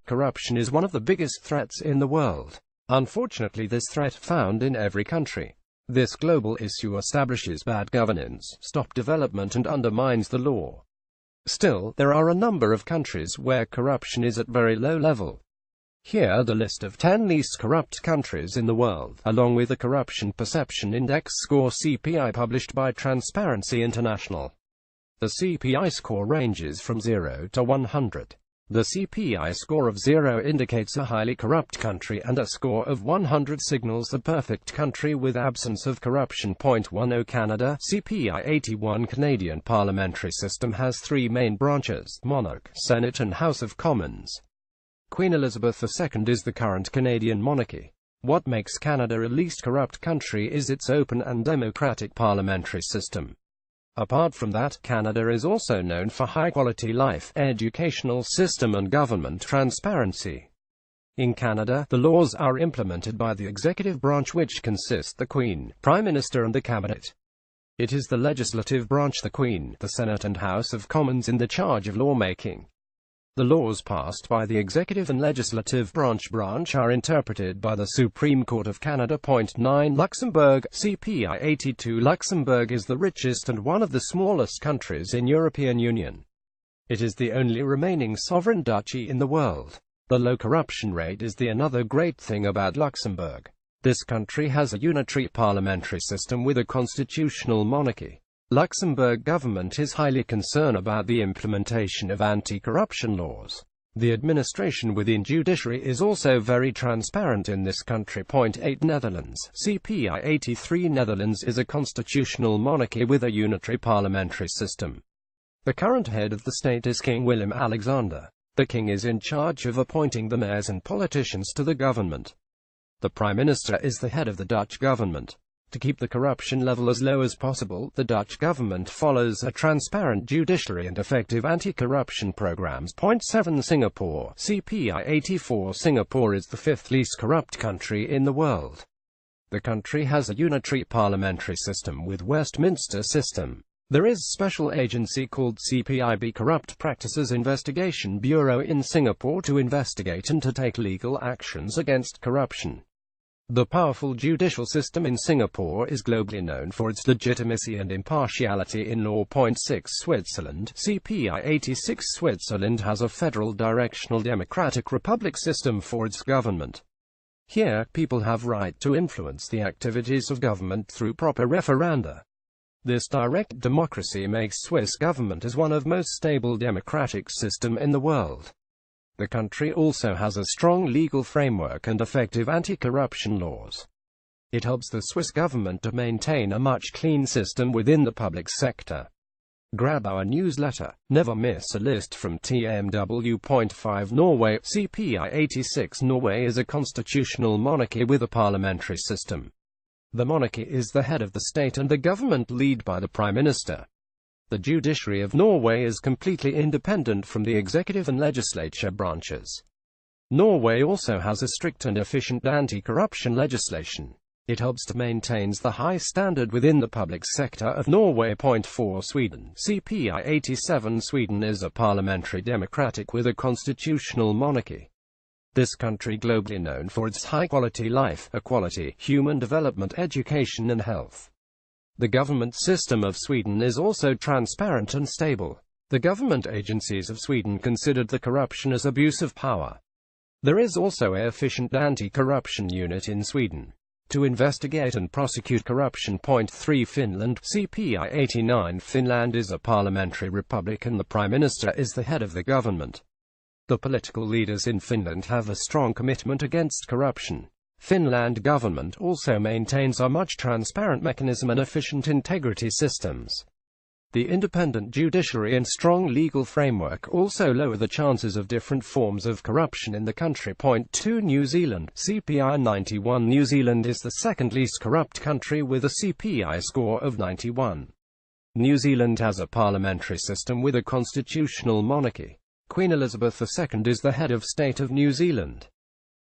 Corruption is one of the biggest threats in the world. Unfortunately, this threat found in every country. This global issue establishes bad governance, stops development and undermines the law. Still, there are a number of countries where corruption is at very low level. Here the list of 10 least corrupt countries in the world, along with the Corruption Perception Index score (CPI) published by Transparency International. The CPI score ranges from 0 to 100. The CPI score of 0 indicates a highly corrupt country and a score of 100 signals the perfect country with absence of corruption. 10 Canada, CPI 81. Canadian parliamentary system has three main branches: monarch, Senate and House of Commons. Queen Elizabeth II is the current Canadian monarchy. What makes Canada a least corrupt country is its open and democratic parliamentary system. Apart from that, Canada is also known for high-quality life, educational system and government transparency. In Canada, the laws are implemented by the executive branch, which consists the Queen, Prime Minister and the Cabinet. It is the legislative branch, the Queen, the Senate and House of Commons, in the charge of lawmaking. The laws passed by the executive and legislative branch are interpreted by the Supreme Court of Canada. 9 Luxembourg, CPI 82. Luxembourg is the richest and one of the smallest countries in European Union. It is the only remaining sovereign duchy in the world. The low corruption rate is the another great thing about Luxembourg. This country has a unitary parliamentary system with a constitutional monarchy. Luxembourg government is highly concerned about the implementation of anti-corruption laws. The administration within judiciary is also very transparent in this country. 8 Netherlands, CPI 83. Netherlands is a constitutional monarchy with a unitary parliamentary system. The current head of the state is King Willem-Alexander. The king is in charge of appointing the mayors and politicians to the government. The Prime Minister is the head of the Dutch government. To keep the corruption level as low as possible, the Dutch government follows a transparent judiciary and effective anti-corruption programs. 7 Singapore, CPI 84. Singapore is the fifth least corrupt country in the world. The country has a unitary parliamentary system with Westminster system. There is special agency called CPIB, Corrupt Practices Investigation Bureau, in Singapore to investigate and to take legal actions against corruption. The powerful judicial system in Singapore is globally known for its legitimacy and impartiality in law. 6 Switzerland, CPI 86. Switzerland has a federal directional democratic republic system for its government. Here, people have right to influence the activities of government through proper referenda. This direct democracy makes Swiss government as one of most stable democratic system in the world. The country also has a strong legal framework and effective anti-corruption laws. It helps the Swiss government to maintain a much clean system within the public sector. Grab our newsletter. Never miss a list from TMW. 5 Norway, CPI 86. Norway is a constitutional monarchy with a parliamentary system. The monarchy is the head of the state and the government led by the Prime Minister. The judiciary of Norway is completely independent from the executive and legislature branches. Norway also has a strict and efficient anti-corruption legislation. It helps to maintain the high standard within the public sector of Norway. 4 Sweden, CPI 87. Sweden is a parliamentary democratic with a constitutional monarchy. This country globally known for its high-quality life, equality, human development, education and health. The government system of Sweden is also transparent and stable. The government agencies of Sweden considered the corruption as abuse of power. There is also an efficient anti-corruption unit in Sweden to investigate and prosecute corruption. 3 Finland, CPI 89. Finland is a parliamentary republic and the Prime Minister is the head of the government. The political leaders in Finland have a strong commitment against corruption. Finland government also maintains a much transparent mechanism and efficient integrity systems. The independent judiciary and strong legal framework also lower the chances of different forms of corruption in the country. 2 New Zealand, CPI 91. New Zealand is the second least corrupt country with a CPI score of 91. New Zealand has a parliamentary system with a constitutional monarchy. Queen Elizabeth II is the head of state of New Zealand.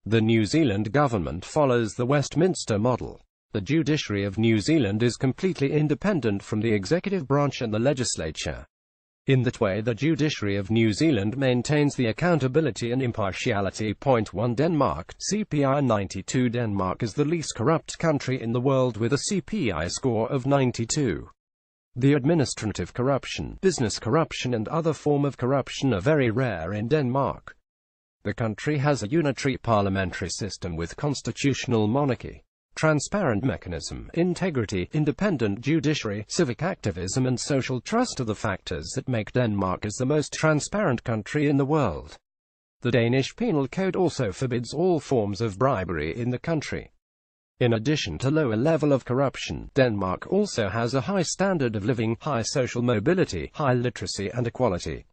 The New Zealand government follows the Westminster model. The judiciary of New Zealand is completely independent from the executive branch and the legislature. In that way the judiciary of New Zealand maintains the accountability and impartiality. Point 1 Denmark, CPI 92. Denmark is the least corrupt country in the world with a CPI score of 92. The administrative corruption, business corruption and other form of corruption are very rare in Denmark. The country has a unitary parliamentary system with constitutional monarchy, transparent mechanism, integrity, independent judiciary, civic activism and social trust are the factors that make Denmark as the most transparent country in the world. The Danish Penal Code also forbids all forms of bribery in the country. In addition to lower level of corruption, Denmark also has a high standard of living, high social mobility, high literacy and equality.